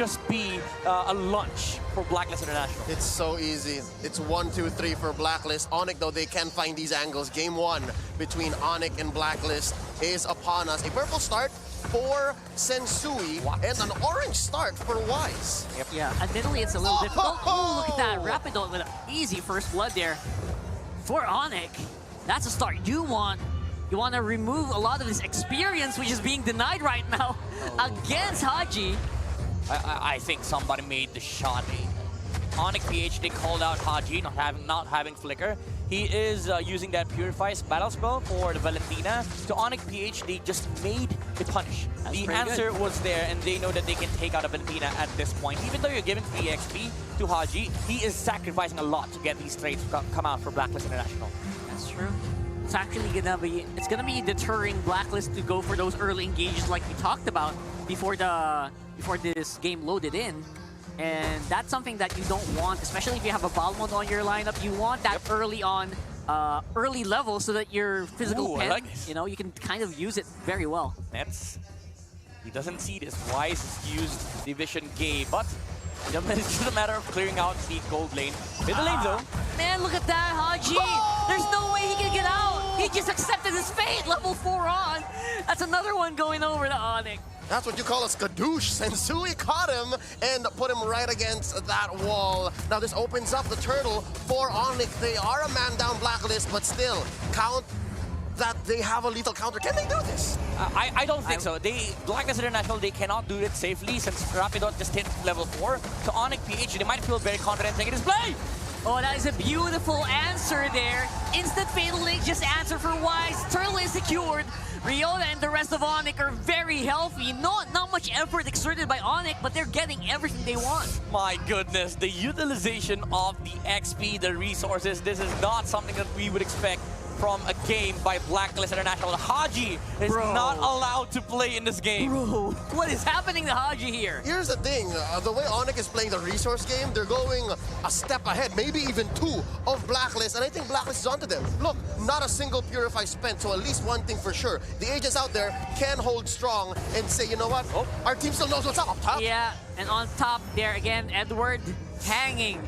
just be a lunch for Blacklist International. It's so easy. It's 1, 2, 3 for Blacklist. ONIC, though, they can find these angles. Game 1 between ONIC and Blacklist is upon us. A purple start for Sensui and an orange start for Wise. Yep. Yeah, admittedly it's a little difficult. Oh, look at that. Rapido with an easy first blood there. For ONIC, that's a start you want. You want to remove a lot of his experience, which is being denied right now against Haji. I think somebody made the shot. ONIC PH, they called out Haji not having flicker. He is using that Purify's battle spell for the Valentina. To ONIC PH, they just made the punish. The answer was there, and they know that they can take out a Valentina at this point. Even though you're giving 3 XP to Haji, he is sacrificing a lot to get these trades to come out for Blacklist International. That's true. It's actually gonna be deterring Blacklist to go for those early engages like we talked about before this game loaded in. And that's something that you don't want, especially if you have a Balmond on your lineup. You want that early on, early level so that your physical pen, like you know, you can kind of use it very well. He doesn't see this. Wise used Division Gay, but it's just a matter of clearing out the gold lane. Middle lane though. Man, look at that, Haji! There's no way he can get out! He just accepted his fate, level 4 on! That's another one going over to ONIC. That's what you call a skadoosh. Sensui caught him and put him right against that wall. Now this opens up the turtle for ONIC. They are a man down Blacklist, but still, count that they have a lethal counter. Can they do this? I don't think so. Blacklist International, they cannot do it safely since Rapidot just hit level 4. To ONIC PH, they might feel very confident taking this play. Oh, that is a beautiful answer there. Instant Fatal Link just answer for Wise. Turtle is secured. Ryota and the rest of ONIC are very healthy. Not much effort exerted by ONIC, but they're getting everything they want. My goodness, the utilization of the XP, the resources, this is not something that we would expect from a game by Blacklist International. Haji is not allowed to play in this game. Bro, what is happening to Haji here? Here's the thing, the way ONIC is playing the resource game, they're going a step ahead, maybe even 2 of Blacklist, and I think Blacklist is onto them. Look, not a single Purify spent, so at least one thing for sure. The agents out there can hold strong and say, you know what, our team still knows what's up top. Yeah, and on top there again, Edward hanging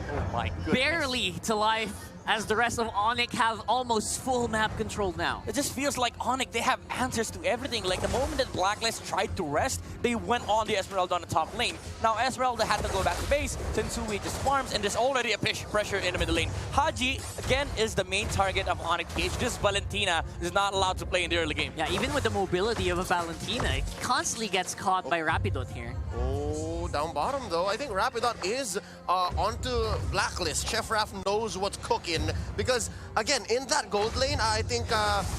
barely to life, as the rest of ONIC have almost full map control now. It just feels like ONIC, they have answers to everything. Like the moment that Blacklist tried to rest, they went on the Esmeralda on the top lane. Now Esmeralda had to go back to base, Sensui just farms, and there's already a pressure in the middle lane. Haji, again, is the main target of ONIC PH. This Valentina is not allowed to play in the early game. Yeah, even with the mobility of a Valentina, it constantly gets caught by Rapidot here. Oh, down bottom though. I think Rapidot is onto Blacklist. Chef Raf knows what's cooking because, again, in that gold lane, I think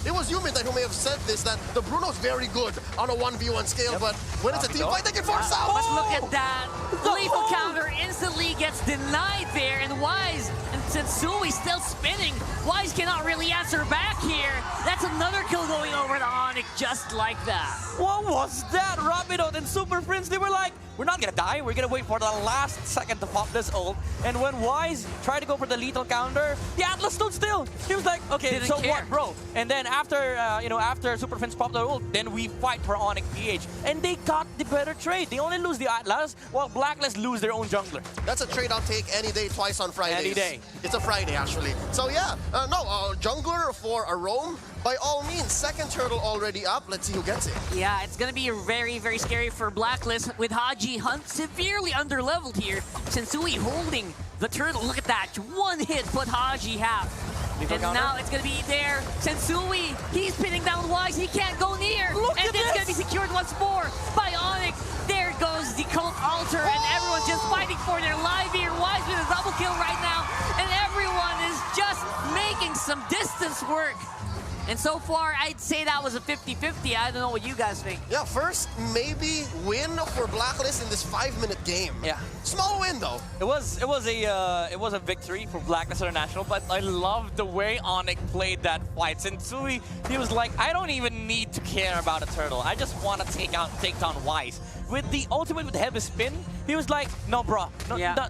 it was you, Midnight, who may have said this, that the Bruno's very good on a 1v1 scale, but when it's a team fight, they can force out. But look at that. The lethal counter instantly gets denied there, and Wise and Sensui still spinning. Wise cannot really answer back here. That's another kill going over to ONIC just like that. What was that? Rapidot and Super Prince, they were like, we're not gonna die, we're gonna wait for the last second to pop this ult. And when Wise tried to go for the lethal counter, the Atlas stood still. He was like, okay, so what, bro? And then after, after Super Prince popped the ult, then we fight for ONIC PH. And they got the better trade. They only lose the Atlas, while Blacklist lose their own jungler. That's a trade I'll take any day, twice on Fridays. Any day. It's a Friday, actually. So yeah, jungler for a roam. By all means, second turtle already up. Let's see who gets it. Yeah, it's gonna be very, very scary for Blacklist with Haji Hunt severely underleveled here. Sensui holding the turtle. Look at that. One hit put Haji half. And now it's gonna be there. Sensui, he's pinning down Wise. He can't go near. And it's gonna be secured once more by ONIC. There goes the cult altar, and everyone's just fighting for their life here. Wise with a double kill right now, and everyone is just making some distance work. And so far, I'd say that was a 50-50. I don't know what you guys think. Yeah, first maybe win for Blacklist in this 5-minute game. Yeah, small win though. It was a victory for Blacklist International, but I love the way ONIC played that fight. Sensui, he was like, I don't even need to care about a turtle. I just want to take down Wise. With the ultimate with heavy spin, he was like, no, bro,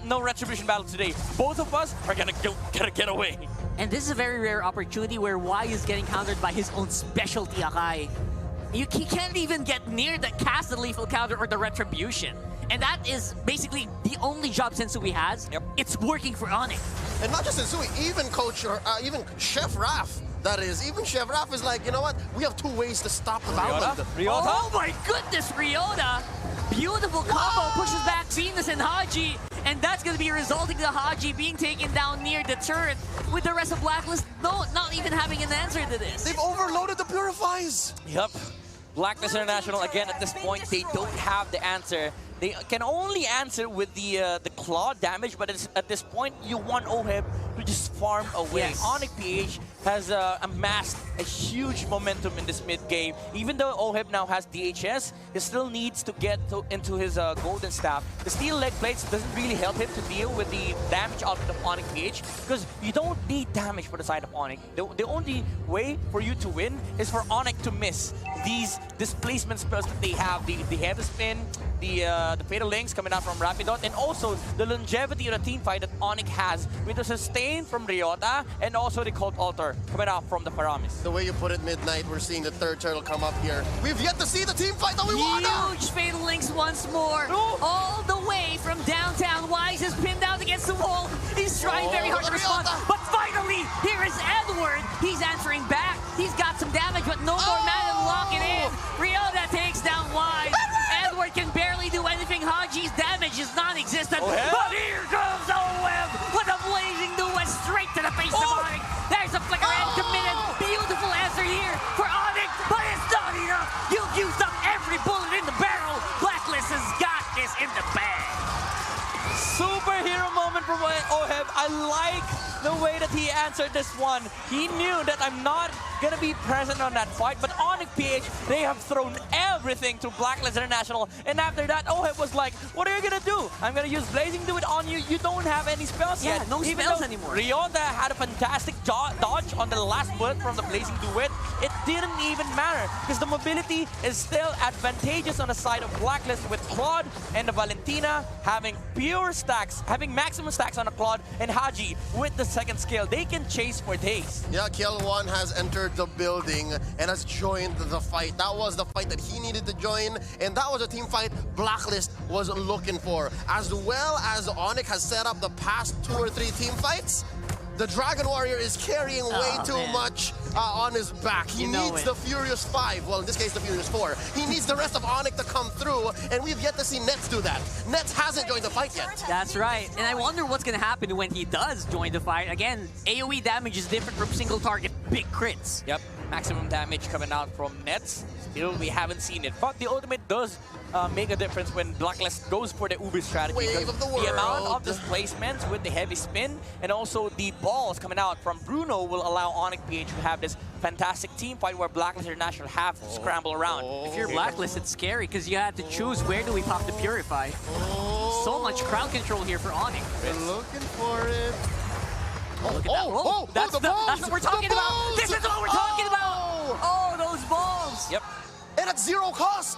no retribution battle today. Both of us are gonna get away. And this is a very rare opportunity where Wise is getting countered by his own specialty, Akai. He can't even get near the cast the lethal counter or the retribution. And that is basically the only job Sensui has. Yep. It's working for ONIC. And not just Sensui, even Coach, or even Chef Raf, that is. Even Chef Raf is like, you know what? We have 2 ways to stop the Balmond. Ryota? Oh my goodness, Ryota! Beautiful combo, pushes back Venus and Haji, and that's going to be resulting to Haji being taken down near the turret, with the rest of Blacklist not even having an answer to this. They've overloaded the Purifies. Yep. Blacklist International, again, at this point, they don't have the answer. They can only answer with the claw damage, but at this point, you want OHIB to just farm away. Yes. ONIC PH has amassed a huge momentum in this mid game. Even though OHIB now has DHS, he still needs to get into his golden staff. The steel leg plates doesn't really help him to deal with the damage output of ONIC PH, because you don't need damage for the side of ONIC. The only way for you to win is for ONIC to miss these displacement spells that they have. The heavy spin, the fatal links coming out from Rapidot, and also the longevity of the team fight that ONIC has with the sustain from Ryota and also the Cult Altar coming out from the Paramis. The way you put it, Midnight, we're seeing the 3rd turtle come up here. We've yet to see the team fight that we want. Huge fatal links once more, all the way from downtown. Wise is pinned down against the wall. He's trying very hard to respond, but finally, here is Edward. He's answering back. He's got some damage, but no more mana to lock it in. Ryota takes down Wise. Edward can barely do anything. Haji's damage is non-existent. But here comes OM with a blazing duet straight to the face of ONIC. There's a flicker and committed. Beautiful answer here for ONIC, but it's not enough. You've used up every bullet in the barrel. Blacklist has got this in the bag. Superhero moment from OHIB. I like the way that he answered this one. He knew that I'm not gonna be present on that fight, but ONIC PH, they have thrown everything to Blacklist International, and after that, OHIB was like, what are you gonna do? I'm gonna use Blazing Duet on you. You don't have any spells yet. No Even spells though anymore. Ryota had a fantastic dodge on the last bullet from the Blazing Duet. It didn't even matter, because the mobility is still advantageous on the side of Blacklist, with Claude and the Valentina having pure stacks, having maximum stacks on the Claude, and Haji with the 2nd skill. They can chase for days. Yeah, Kiel1 has entered the building and has joined the fight. That was the fight that he needed to join, and that was a team fight Blacklist was looking for. As well as ONIC has set up the past 2 or 3 team fights, the Dragon Warrior is carrying way too much on his back. He needs the Furious 5, well, in this case, the Furious 4. He needs the rest of ONIC to come through, and we've yet to see Nets do that. Nets hasn't joined the fight yet. That's right. And I wonder what's going to happen when he does join the fight. Again, AoE damage is different from single target big crits. Yep, maximum damage coming out from Nets. Still, we haven't seen it. But the ultimate does make a difference when Blacklist goes for the Ubi strategy. Wave of the world. The amount of displacements with the heavy spin and also the balls coming out from Bruno will allow ONIC PH to have this fantastic team fight where Blacklist International have to scramble around. If you're Blacklist, it's scary because you have to choose where do we pop the Purify. So much crowd control here for ONIC. Been looking for it. Look at that. That's what we're talking about. This is what we're talking about. Oh, those balls. Yep. And at 0 cost.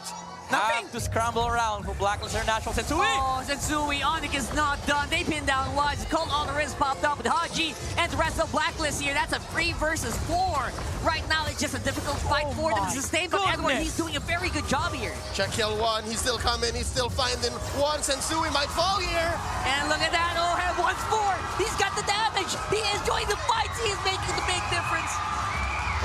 Nothing to scramble around for Blacklist International. Sensui! Oh, Sensui, ONIC is not done. They pinned down Wise. The Cult on the wrist popped up with Haji and the rest of Blacklist here. That's a 3 versus 4. Right now, it's just a difficult fight for them to sustain, but Edward, he's doing a very good job here. Check Kiel1, he's still coming, he's still finding one. Sensui might fall here. And look at that, OHIB once more. He's got the damage. He is joining the fights. He is making the big difference.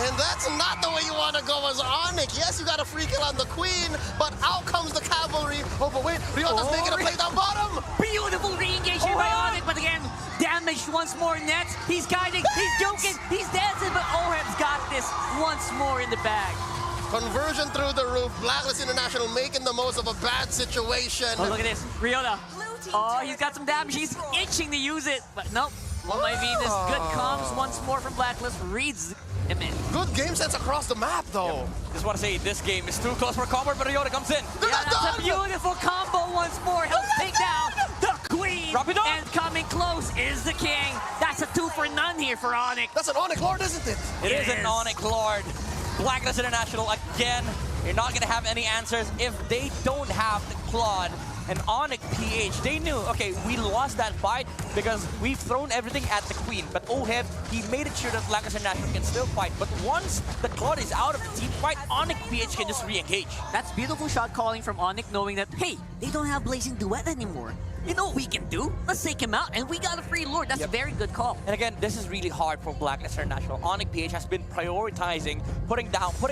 And that's not the way you want to go as ONIC. Yes, you got a free kill on the Queen, but out comes the cavalry. Oh, but wait, Ryota's making a play down bottom. Beautiful re-engagement by ONIC, but again, damaged once more. Nets, he's guiding, he's joking, he's dancing, but OHIB's got this once more in the bag. Conversion through the roof. Blacklist International making the most of a bad situation. Oh, look at this. Ryota. Oh, he's got some damage. He's itching to use it, but nope. One by Venus. Good comms once more from Blacklist. Reads him in. Good game sets across the map, though. Just want to say, this game is too close for combo, but Ryota comes in. That's a beautiful combo once more. Helps take down the Queen. And coming close is the King. That's a 2 for none here for ONIC. That's an ONIC Lord, isn't it? It is an ONIC Lord. Blacklist International, again, you're not going to have any answers if they don't have the Claude And ONIC PH, they knew, okay, we lost that fight because we've thrown everything at the Queen. But OHEB, he made it sure that BLACKLIST International can still fight. But once the Claude is out of the team fight, ONIC PH can just re-engage. That's beautiful shot calling from ONIC, knowing that, hey, they don't have Blazing Duet anymore. You know what we can do? Let's take him out, and we got a free Lord. That's a very good call. And again, this is really hard for BLACKLIST International. ONIC PH has been prioritizing putting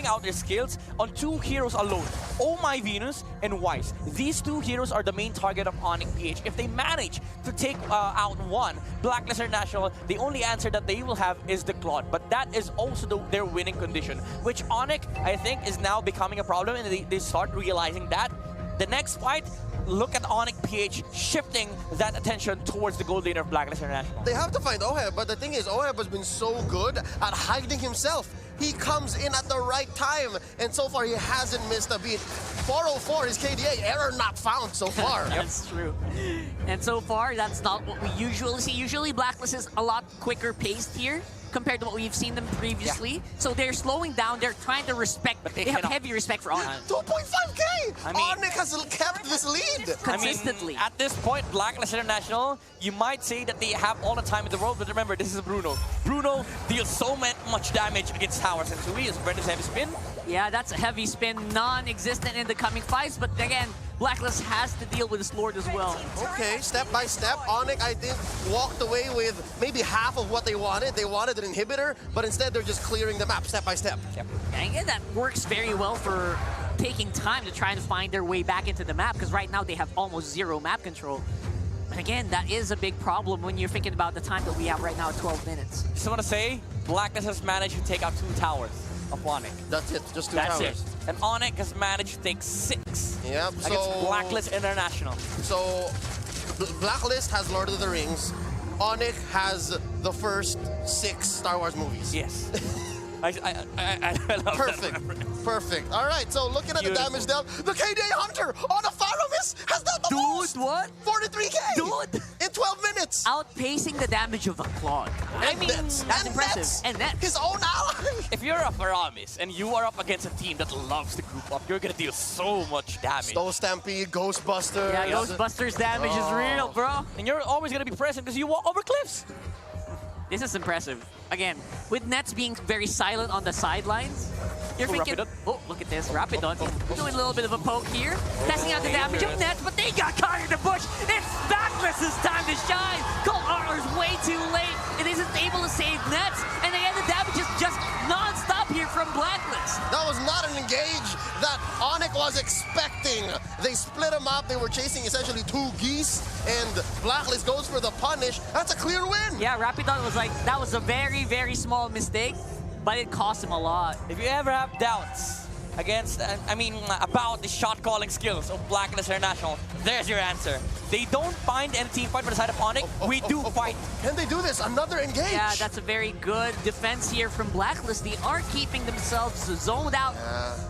out their skills on 2 heroes alone. Oh My Venus and Wise. These 2 heroes are the main target of ONIC PH. If they manage to take out one, BLACKLIST International, the only answer that they will have is the Claude. But that is also their winning condition, which ONIC, I think, is now becoming a problem, and they start realizing that. The next fight, look at ONIC PH shifting that attention towards the gold laner of BLACKLIST International. They have to find OHEB, but the thing is, OHEB has been so good at hiding himself. He comes in at the right time, and so far he hasn't missed a beat. 404 is KDA, error not found so far. That's true. And so far, that's not what we usually see. Usually, BLACKLIST is a lot quicker paced here compared to what we've seen them previously. Yeah. So they're slowing down. They're trying to respect, but they have heavy respect for ONIC. 2.5K! ONIC has kept this lead. Consistently. At this point, BLACKLIST International, you might say that they have all the time in the world, but remember, this is Bruno. Bruno deals so much damage against towers, and Sui is Brendan's heavy spin. Yeah, that's a heavy spin, non-existent in the coming fights, but again, BLACKLIST has to deal with this Lord as well. Okay, step by step, ONIC, I think, walked away with maybe half of what they wanted. They wanted an inhibitor, but instead they're just clearing the map step by step. Yep. And again, that works very well for taking time to try and find their way back into the map, because right now they have almost 0 map control. But again, that is a big problem when you're thinking about the time that we have right now, 12 minutes. Just want to say, BLACKLIST has managed to take out 2 towers of ONIC. That's it, just 2 That's towers. it. And ONIC has managed to take 6 yep, against BLACKLIST International. So, BLACKLIST has Lord of the Rings. ONIC has the first 6 Star Wars movies. Yes. I love Perfect. that. Perfect. All right, so looking at Beautiful. the damage dealt, the KDA Hunter on a Faramis has done the most. Dude, what? 43K. Dude. In 12 minutes. Outpacing the damage of the Claude. I mean, Nets. that's And impressive. Nets. And Nets. His own ally. If you're a Faramis and you are up against a team that loves to group up, you're going to deal so much damage. Stone Stampede, Ghostbusters. Yeah, Ghostbusters damage is real, bro. And you're always going to be present because you walk over cliffs. This is impressive. Again, with Nets being very silent on the sidelines, you're thinking, Rapidon. oh, look at this, Rapidon doing a little bit of a poke here, testing out the damage of Nets, but they got caught in the bush. It's BLACKLIST's time to shine. Cold Armor's way too late. It isn't able to save Nets, and again, the damage is just non-stop here from BLACKLIST. That was not an engage that ONIC was expecting. They split him up. They were chasing essentially 2 geese, and BLACKLIST goes for the punish. That's a clear win. Yeah, Rapidon was like, that was a very, very small mistake, but it cost him a lot. If you ever have doubts against, about the shot calling skills of BLACKLIST International, there's your answer. They don't find any team fight by the side of ONIC. We do fight. Can they do this? Another engage. Yeah, that's a very good defense here from BLACKLIST. They are keeping themselves zoned out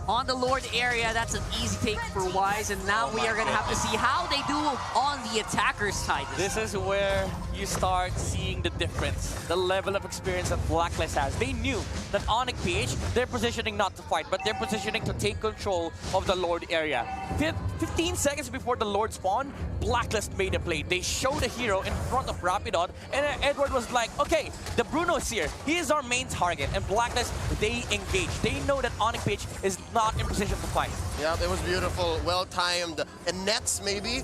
on the Lord area. That's an easy take for Wise, and now we are going to have to see how they do on the attacker's side. This is where you start seeing the difference, the level of experience that BLACKLIST has. They knew that ONIC PH, they're positioning not to fight, but they're positioning to take control of the Lord area. 15 seconds before the Lord spawn, BLACKLIST made a play. They showed a hero in front of Rapidon, and Edward was like, okay, the Bruno is here. He is our main target, and BLACKLIST, they engage. They know that ONIC PH is not in position to fight. Yeah, it was beautiful, well-timed. And Nets, maybe,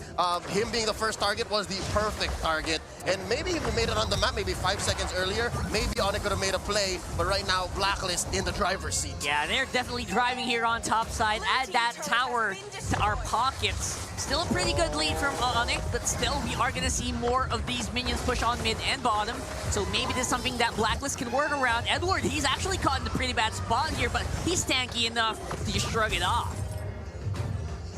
him being the first target was the perfect target. And maybe if we made it on the map, maybe 5 seconds earlier, maybe ONIC could have made a play. But right now, BLACKLIST in the driver's seat. Yeah, they're definitely driving here on top side. Add that tower to our pockets. Still a pretty good lead from ONIC, but still we are going to see more of these minions push on mid and bottom. So maybe this is something that BLACKLIST can work around. Edward, he's actually caught in a pretty bad spot here, but he's tanky enough to just shrug it off.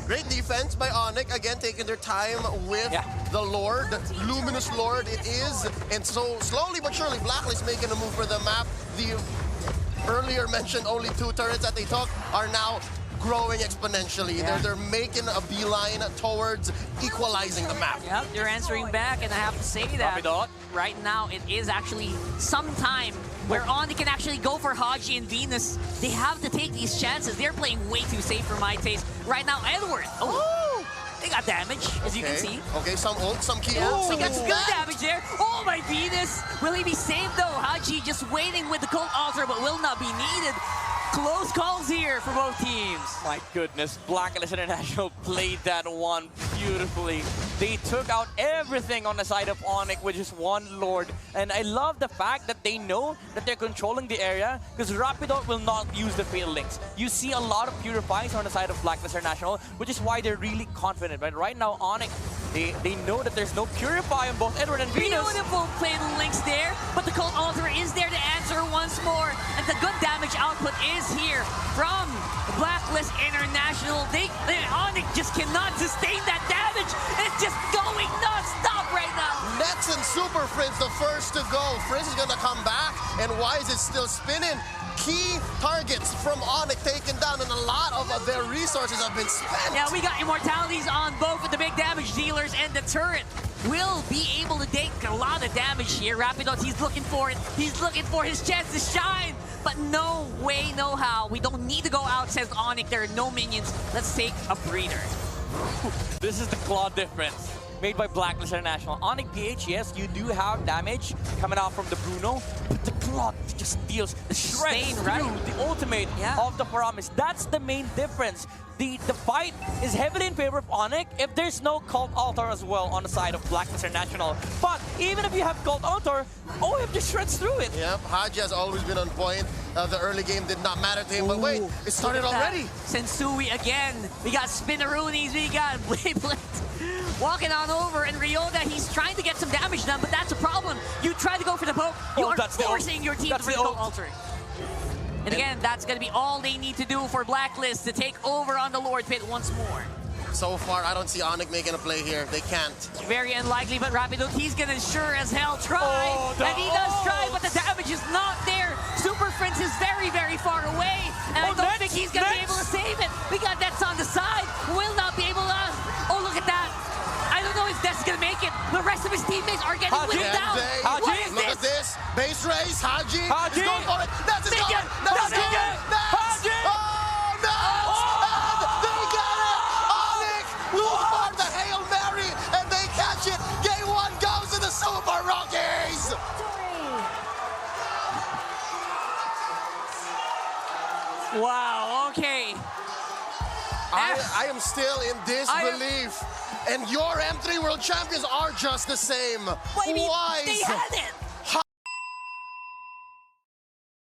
Great defense by ONIC, again taking their time with the Lord, Luminous Lord it is. And so slowly but surely, BLACKLIST making a move for the map. The earlier mentioned only 2 turrets that they took are now growing exponentially. They're making a beeline towards equalizing the map. Yep, they're answering back, and I have to say that right now it is actually some time where ONIC can actually go for Haji and Venus. They have to take these chances. They're playing way too safe for my taste. Right now, Edward, They got damage, as you can see. Okay, some ult, some key Yeah, ult. we got some good damage there. Oh my Venus! Will he be saved though? Haji just waiting with the Cult Altar, but will not be needed. Close calls here for both teams. My goodness, BLACKLIST International played that one beautifully. They took out everything on the side of ONIC with just one Lord. And I love the fact that they know that they're controlling the area because Rapidot will not use the Fatal Links. You see a lot of Purifies on the side of BLACKLIST International, which is why they're really confident. But right now, ONIC, they know that there's no Purify on both Edward and Venus. Beautiful Fatal Links there, but the Cult Altar is there to answer once more. And the good damage output is here from BLACKLIST International. ONIC just cannot sustain that damage. It's just going non-stop right now. Nets and Super Prince the first to go. Prince is gonna come back, and Wise is still spinning. Key targets from ONIC taken down, and a lot of their resources have been spent. Yeah, we got immortalities on both of the big damage dealers, and the turret will be able to take a lot of damage here. Rapidot, he's looking for it. He's looking for his chance to shine. But no way, no how. We don't need to go out, says ONIC. There are no minions. Let's take a breather. This is the claw difference made by BLACKLIST International. ONIC PH, yes, you do have damage coming out from the Bruno, but the claw just deals the shreds through the ultimate of the Paramis. That's the main difference. The fight is heavily in favor of ONIC if there's no Cult Altar as well on the side of BLACKLIST International. But even if you have Cult Altar, OF just shreds through it. Yep, Haji has always been on point. The early game did not matter to him, but wait, it started already. Sensui again. We got Spinneroonies, we got Blade walking on over, and Ryota, he's trying to get some damage done, but that's a problem. You try to go for the poke, you are forcing your team to bring the Cult Altar. And again, that's going to be all they need to do for BLACKLIST to take over on the Lord Pit once more. So far, I don't see ONIC making a play here. They can't. Very unlikely, but Rapidot, he's going to sure as hell try. And he does try, but the damage is not there. Super Prince is very, very far away. And I don't think he's going to be able to save it. We got Nets on the side. Will not be able to... Oh, look at that. I don't know if Nets is going to make it. The rest of his teammates are getting whipped down. What is Look at this. Base race. Haji is going for it. Nets is going. Nets is going. Nets! Oh, Nets! And they got it! ONIC will farm the Hail Mary, and they catch it. Game 1 goes to the Super Rockies! Wow, okay. I am still in disbelief. And your M3 World Champions are just the same. Why? Why? They had it.